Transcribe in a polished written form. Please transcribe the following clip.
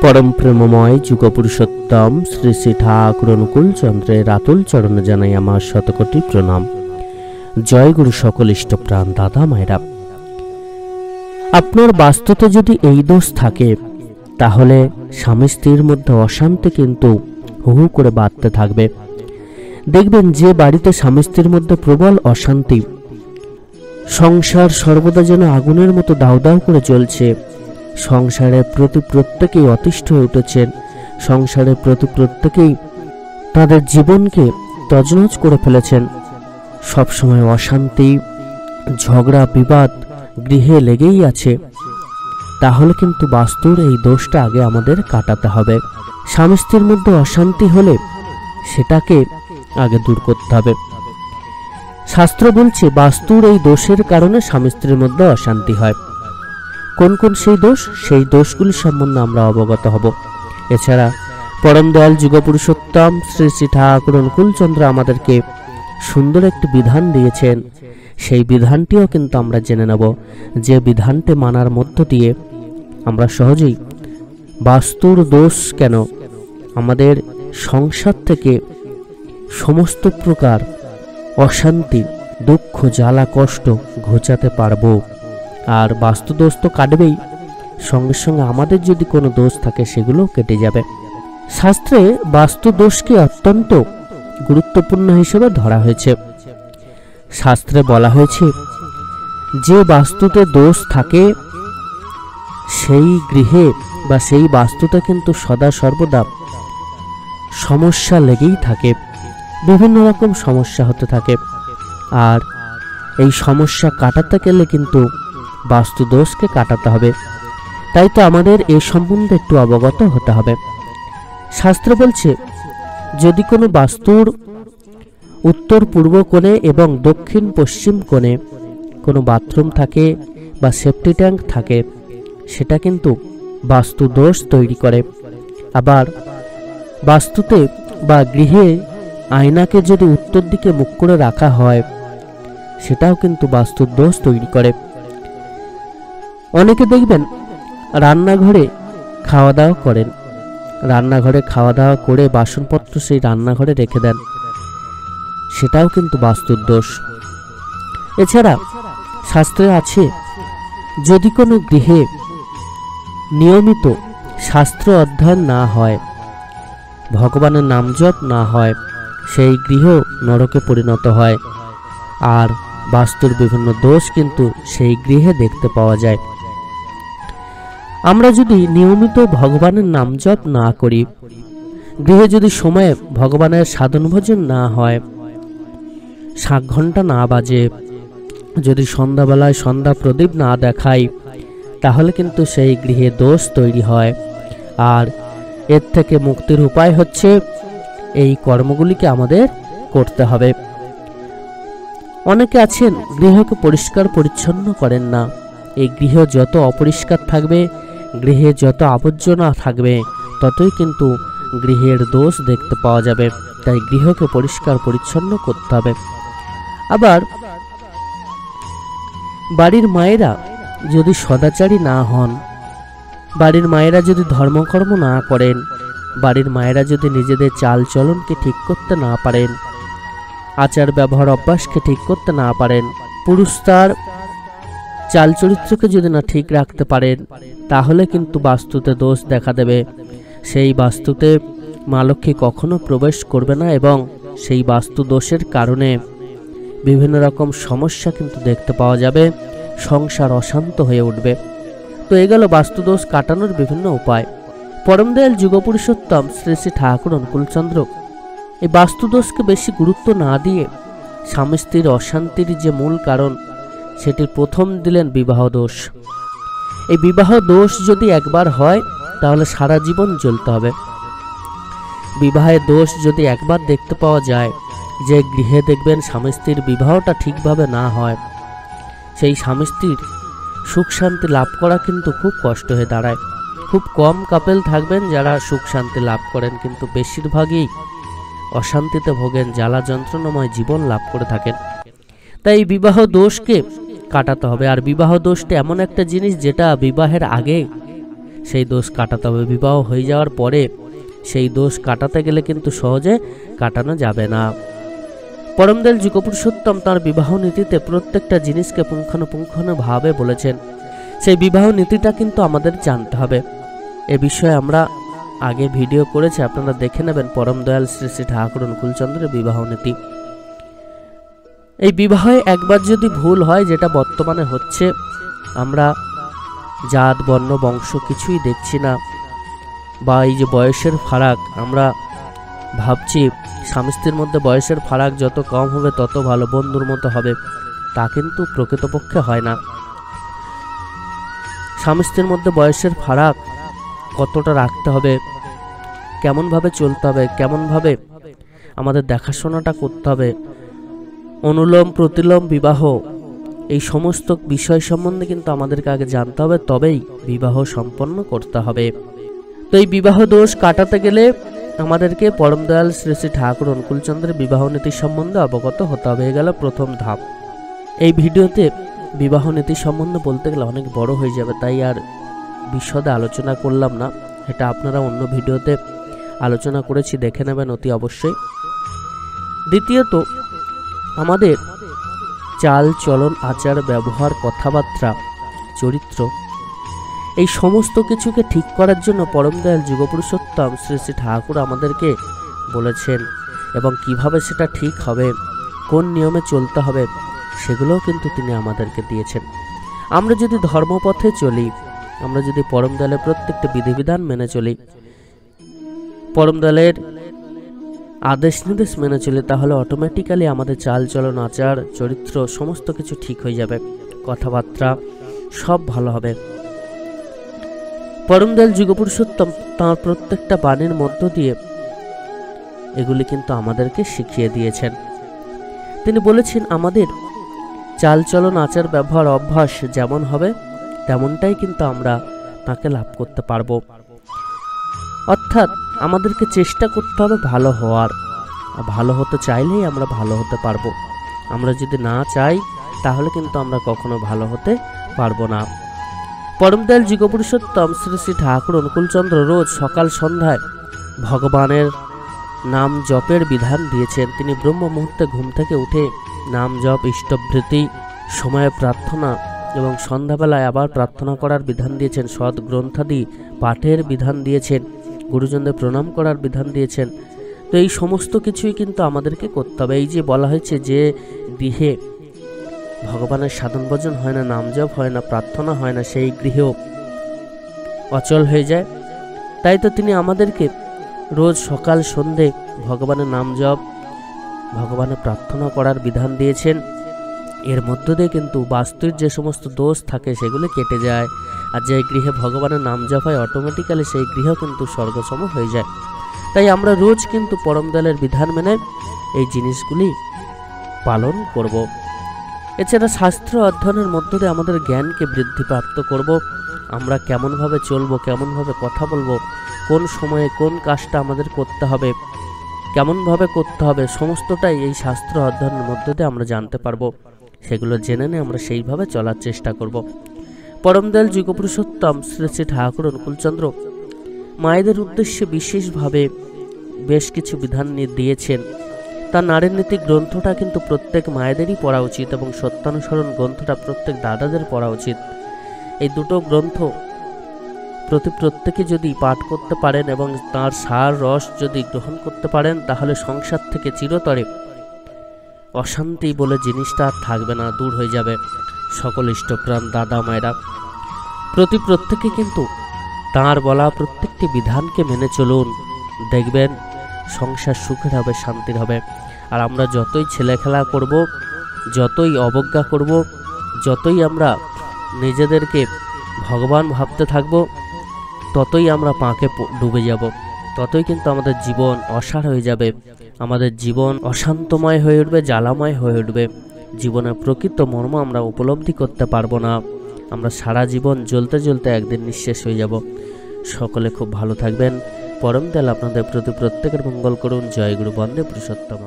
परम प्रेममय যুগপুরুষোত্তম শ্রী শ্রী ঠাকুর অনুকূল চন্দ্রের আতুল চরণে জানাই আমার শতকোটি প্রণাম। জয় গুরু সকল ইষ্টপ্রাণ দাদা মায়েরা। আপনার বাস্তুতে যদি এই দোষ থাকে তাহলে স্বামী স্ত্রীর মধ্যে অশান্তি কিন্তু হু হু করে বাড়তে থাকবে। দেখবেন যে বাড়িতে স্বামী স্ত্রীর মধ্যে প্রবল অশান্তি, সংসার সর্বদা যেন আগুনের মতো দাউ দাউ করে জ্বলছে, সংসারের প্রতি প্রত্যেকেই অতিষ্ঠ হয়ে উঠেছেন, সংসারের প্রতি প্রত্যেকেই তাদের জীবনকে তছনছ করে ফেলেছেন, সবসময় অশান্তি ঝগড়া বিবাদ গৃহে লেগেই আছে, তাহলে কিন্তু বাস্তুর এই দোষটা আগে আমাদের কাটাতে হবে। স্বামী স্ত্রীর মধ্যে অশান্তি হলে সেটাকে আগে দূর করতে হবে। শাস্ত্র বলছে বাস্তুর এই দোষের কারণে স্বামী স্ত্রীর মধ্যে অশান্তি হয়। কোন কোন সেই দোষগুলি সম্বন্ধে আমরা অবগত হব। এছাড়া পরম দয়াল যুগপুরুষোত্তম শ্রী শ্রী ঠাকুর অনুকূল চন্দ্র আমাদেরকে সুন্দর একটি বিধান দিয়েছেন, সেই বিধানটিও কিন্তু আমরা জেনে নেব, যে বিধানটি মানার মধ্য দিয়ে আমরা সহজেই বাস্তুর দোষ কেন আমাদের সংসার থেকে সমস্ত প্রকার অশান্তি দুঃখ জ্বালা কষ্ট ঘোচাতে পারবো। আর বাস্তু দোষ তো কাটবেই, সঙ্গে সঙ্গে আমাদের যদি কোনো দোষ থাকে সেগুলো কেটে যাবে। শাস্ত্রে বাস্তু দোষকে অত্যন্ত গুরুত্বপূর্ণ হিসেবে ধরা হয়েছে। শাস্ত্রে বলা হয়েছে যে বাস্তুতে দোষ থাকে সেই গৃহে বা সেই বাস্তুতে কিন্তু সদা সর্বদা সমস্যা লেগেই থাকে, বিভিন্ন রকম সমস্যা হতে থাকে। আর এই সমস্যা কাটাতে গেলে কিন্তু বাস্তু দোষকে কাটাতে হবে। তাই তো আমাদের এই সম্বন্ধে একটু অবগত হতে হবে। শাস্ত্র বলছে যদি কোনো বাস্তুর উত্তর পূর্ব কোণে এবং দক্ষিণ পশ্চিম কোণে কোনো বাথরুম থাকে বা সেফটি ট্যাঙ্ক থাকে, সেটা কিন্তু বাস্তু দোষ তৈরি করে। আবার বাস্তুতে বা গৃহে আয়নাকে যদি উত্তর দিকে মুখ করে রাখা হয়, সেটাও কিন্তু বাস্তুর দোষ তৈরি করে। অনেকে দেখবেন রান্নাঘরে খাওয়া দাওয়া করেন, রান্নাঘরে খাওয়া দাওয়া করে বাসনপত্র সেই রান্নাঘরে রেখে দেন, সেটাও কিন্তু বাস্তুর দোষ। এছাড়া শাস্ত্রে আছে যদি কোনো গৃহে নিয়মিত শাস্ত্র অধ্যয়ন না হয়, ভগবানের নাম জপ না হয়, সেই গৃহ নরকে পরিণত হয়। আর বাস্তুর বিভিন্ন দোষ কিন্তু সেই গৃহে দেখতে পাওয়া যায়। আমরা যদি নিয়মিত ভগবানের নাম জপ না করি, গৃহে যদি সময়ে ভগবানের সাধন ভোজন না হয়, 7 ঘন্টা না বাজে, যদি সন্ধ্যাবেলায় সন্ধ্যা প্রদীপ না দেখাই, তাহলে কিন্তু সেই গৃহে দোষ তৈরি হয়। আর এর থেকে মুক্তির উপায় হচ্ছে এই কর্মগুলিকে আমাদের করতে হবে। অনেকে আছেন গৃহকে পরিষ্কার পরিচ্ছন্ন করেন না। এই গৃহ যত অপরিষ্কার থাকবে, গৃহে যত আবর্জনা থাকবে, ততই কিন্তু গৃহের দোষ দেখতে পাওয়া যাবে। তাই গৃহকে পরিষ্কার পরিচ্ছন্ন করতে হবে। আবার বাড়ির মায়েরা যদি সদাচারী না হন, বাড়ির মায়েরা যদি ধর্মকর্ম না করেন, বাড়ির মায়েরা যদি নিজেদের চাল চলনকে ঠিক করতে না পারেন, আচার ব্যবহার অভ্যাসকে ঠিক করতে না পারেন, পুরুষ তার চাল চরিত্রকে যদি না ঠিক রাখতে পারেন, তাহলে কিন্তু বাস্তুতে দোষ দেখা দেবে। সেই বাস্তুতে মা লক্ষ্মী কখনো প্রবেশ করবে না এবং সেই বাস্তু দোষের কারণে বিভিন্ন রকম সমস্যা কিন্তু দেখতে পাওয়া যাবে, সংসার অশান্ত হয়ে উঠবে। তো এ গেল বাস্তু দোষ কাটানোর বিভিন্ন উপায়। পরম দয়াল যুগপুরুষোত্তম শ্রী শ্রী ঠাকুর অনুকূলচন্দ্র এই বাস্তু দোষকে বেশি গুরুত্ব না দিয়ে স্বামী স্ত্রীর অশান্তির যে মূল কারণ, সেটির প্রথম দিলেন বিবাহ দোষ। এই বিবাহ দোষ যদি একবার হয় তাহলে সারা জীবন জ্বলতে হবে। বিবাহের দোষ যদি একবার দেখতে পাওয়া যায়, যে গৃহে দেখবেন স্বামী স্ত্রীর বিবাহটা ঠিকভাবে না হয়, সেই স্বামী স্ত্রীর সুখ শান্তি লাভ করা কিন্তু খুব কষ্ট হয়ে দাঁড়ায়। খুব কম কাপেল থাকবেন যারা সুখ শান্তি লাভ করেন, কিন্তু বেশিরভাগই অশান্তিতে ভোগেন, জ্বালা যন্ত্রণাময় জীবন লাভ করে থাকেন। তাই এই বিবাহ দোষকে কাটাতে হবে। আর বিবাহ দোষটা এমন একটা জিনিস যেটা বিবাহের আগে সেই দোষ কাটাতে হবে। বিবাহ হয়ে যাওয়ার পরে সেই দোষ কাটাতে গেলে কিন্তু সহজে কাটানো যাবে না। পরমদয়াল যুগপুরুষোত্তম তাঁর বিবাহ নীতিতে প্রত্যেকটা জিনিসকে পুঙ্খানুপুঙ্খভাবে বলেছেন। সেই বিবাহ নীতিটা কিন্তু আমাদের জানতে হবে। এ বিষয়ে আমরা আগে ভিডিও করেছি, আপনারা দেখে নেবেন। পরমদয়াল শ্রী শ্রী ঠাকুর অনুকূলচন্দ্রের বিবাহ নীতি। এই বিবাহে একবার যদি ভুল হয়, যেটা বর্তমানে হচ্ছে, আমরা জাত বর্ণ বংশ কিছুই দেখছি না, বা এই যে বয়সের ফারাক, আমরা ভাবছি স্বামী স্ত্রীর মধ্যে বয়সের ফারাক যত কম হবে তত ভালো, বন্ধুর মতো হবে, তা কিন্তু প্রকৃতপক্ষে হয় না। স্বামী স্ত্রীর মধ্যে বয়সের ফারাক কতটা রাখতে হবে, কেমনভাবে চলতে হবে, কেমনভাবে আমাদের দেখাশোনাটা করতে হবে, অনুলোম প্রতিলোম বিবাহ, এই সমস্ত বিষয় সম্বন্ধে কিন্তু আমাদেরকে আগে জানতে হবে, তবেই বিবাহ সম্পন্ন করতে হবে। তো এই বিবাহ দোষ কাটাতে গেলে আমাদেরকে পরমদয়াল শ্রী শ্রী ঠাকুর অনুকূলচন্দ্রের বিবাহ নীতি সম্বন্ধে অবগত হতে হবে। এ গেল প্রথম ধাপ। এই ভিডিওতে বিবাহ নীতি সম্বন্ধে বলতে গেলে অনেক বড় হয়ে যাবে, তাই আর বিশদে আলোচনা করলাম না। এটা আপনারা অন্য ভিডিওতে আলোচনা করেছি, দেখে নেবেন অতি অবশ্যই। দ্বিতীয়ত, আমাদের চাল চলন আচার ব্যবহার কথাবার্তা চরিত্র এই সমস্ত কিছুকে ঠিক করার জন্য পরমদয়াল যুগপুরুষোত্তম শ্রী শ্রী ঠাকুর আমাদেরকে বলেছেন, এবং কিভাবে সেটা ঠিক হবে, কোন নিয়মে চলতে হবে, সেগুলোও কিন্তু তিনি আমাদেরকে দিয়েছেন। আমরা যদি ধর্মপথে চলি, আমরা যদি পরমদয়ালের প্রত্যেকটা বিধিবিধান মেনে চলি, পরমদয়ালের আদেশ নির্দেশ মেনে চলি, তাহলে অটোমেটিক্যালি আমাদের চাল চলন আচার চরিত্র সমস্ত কিছু ঠিক হয়ে যাবে, কথাবার্তা সব ভালো হবে। পরমদয়াল যুগপুরুষোত্তম তাঁর প্রত্যেকটা বাণীর মধ্য দিয়ে এগুলি কিন্তু আমাদেরকে শিখিয়ে দিয়েছেন। তিনি বলেছেন, আমাদের চাল চলন আচার ব্যবহার অভ্যাস যেমন হবে তেমনটাই কিন্তু আমরা তাকে লাভ করতে পারবো। অর্থাৎ আমাদেরকে চেষ্টা করতে হবে ভালো হওয়ার, ভালো হতে চাইলেই আমরা ভালো হতে পারবো। আমরা যদি না চাই তাহলে কিন্তু আমরা কখনো ভালো হতে পারবো না। পরমদয়াল যুগপুরুষোত্তম শ্রী শ্রী ঠাকুর অনুকূলচন্দ্র রোজ সকাল সন্ধ্যায় ভগবানের নাম জপের বিধান দিয়েছেন। তিনি ব্রহ্ম মুহূর্তে ঘুম থেকে উঠে নাম জপ, ইষ্টবৃত্তি, সময়ে প্রার্থনা এবং সন্ধ্যাবেলায় আবার প্রার্থনা করার বিধান দিয়েছেন। সৎ গ্রন্থাদি পাঠের বিধান দিয়েছেন, গুরুজনদের প্রণাম করার বিধান দিয়েছেন। তো এই সমস্ত কিছুই কিন্তু আমাদেরকে করতে হবে। এই যে বলা হয়েছে, যে গৃহে ভগবানের সাধন ভজন হয় না, নাম জপ হয় না, প্রার্থনা হয় না, সেই গৃহেও অচল হয়ে যায়। তাই তো তিনি আমাদেরকে রোজ সকাল সন্ধে ভগবানের নাম জপ, ভগবানের প্রার্থনা করার বিধান দিয়েছেন। এর মধ্য দিয়ে কিন্তু বাস্তুর যে সমস্ত দোষ থাকে সেগুলো কেটে যায়, আর যে গৃহে ভগবানের নাম জপ হয় অটোমেটিক্যালি সেই গৃহ কিন্তু স্বর্গসম হয়ে যায়। তাই আমরা রোজ কিন্তু পরমদয়ালের বিধান মেনে এই জিনিসগুলি পালন করব। এছাড়া শাস্ত্র অধ্যয়নের মধ্য দিয়ে আমাদের জ্ঞানকে বৃদ্ধিপ্রাপ্ত করব। আমরা কেমনভাবে চলবো, কেমনভাবে কথা বলবো, কোন সময়ে কোন কাজটা আমাদের করতে হবে, কেমনভাবে করতে হবে, সমস্তটাই এই শাস্ত্র অধ্যয়নের মধ্য দিয়ে আমরা জানতে পারবো। সেগুলো জেনে নিয়ে আমরা সেইভাবে চলার চেষ্টা করব। পরমদয়াল যুগপুরুষোত্তম শ্রী শ্রী ঠাকুর অনুকূলচন্দ্র মায়েদের উদ্দেশ্যে বিশেষভাবে বেশ কিছু বিধান দিয়েছেন। তার নারীর নীতি গ্রন্থটা কিন্তু প্রত্যেক মায়েদেরই পড়া উচিত, এবং সত্যানুসরণ গ্রন্থটা প্রত্যেক দাদাদের পড়া উচিত। এই দুটো গ্রন্থ প্রত্যেকে যদি পাঠ করতে পারেন এবং তার সার রস যদি গ্রহণ করতে পারেন, তাহলে সংসার থেকে চিরতরে অশান্তি বলে জিনিসটা আর থাকবে না, দূর হয়ে যাবে। সকল ইষ্টপ্রাণ দাদা মায়েরা প্রত্যেকে কিন্তু তাঁর বলা প্রত্যেকটি বিধানকে মেনে চলুন, দেখবেন সংসার সুখের হবে, শান্তির হবে। আর আমরা যতই ছেলেখেলা করব, যতই অবজ্ঞা করব, যতই আমরা নিজেদেরকে ভগবান ভাবতে থাকব, ততই আমরা পাঁকে ডুবে যাব, ততই কিন্তু আমাদের জীবন অসার হয়ে যাবে, আমাদের জীবন অশান্তময় হয়ে উঠবে, জ্বালাময় হয়ে উঠবে। জীবনের প্রকৃত মর্ম আমরা উপলব্ধি করতে পারবো না। আমরা সারা জীবন জ্বলতে জ্বলতে একদিন নিঃশেষ হয়ে যাব। সকলে খুব ভালো থাকবেন। পরমদয়াল আপনাদের প্রতি প্রত্যেকের মঙ্গল করুন। জয় গুরু, বন্দে পুরুষোত্তম।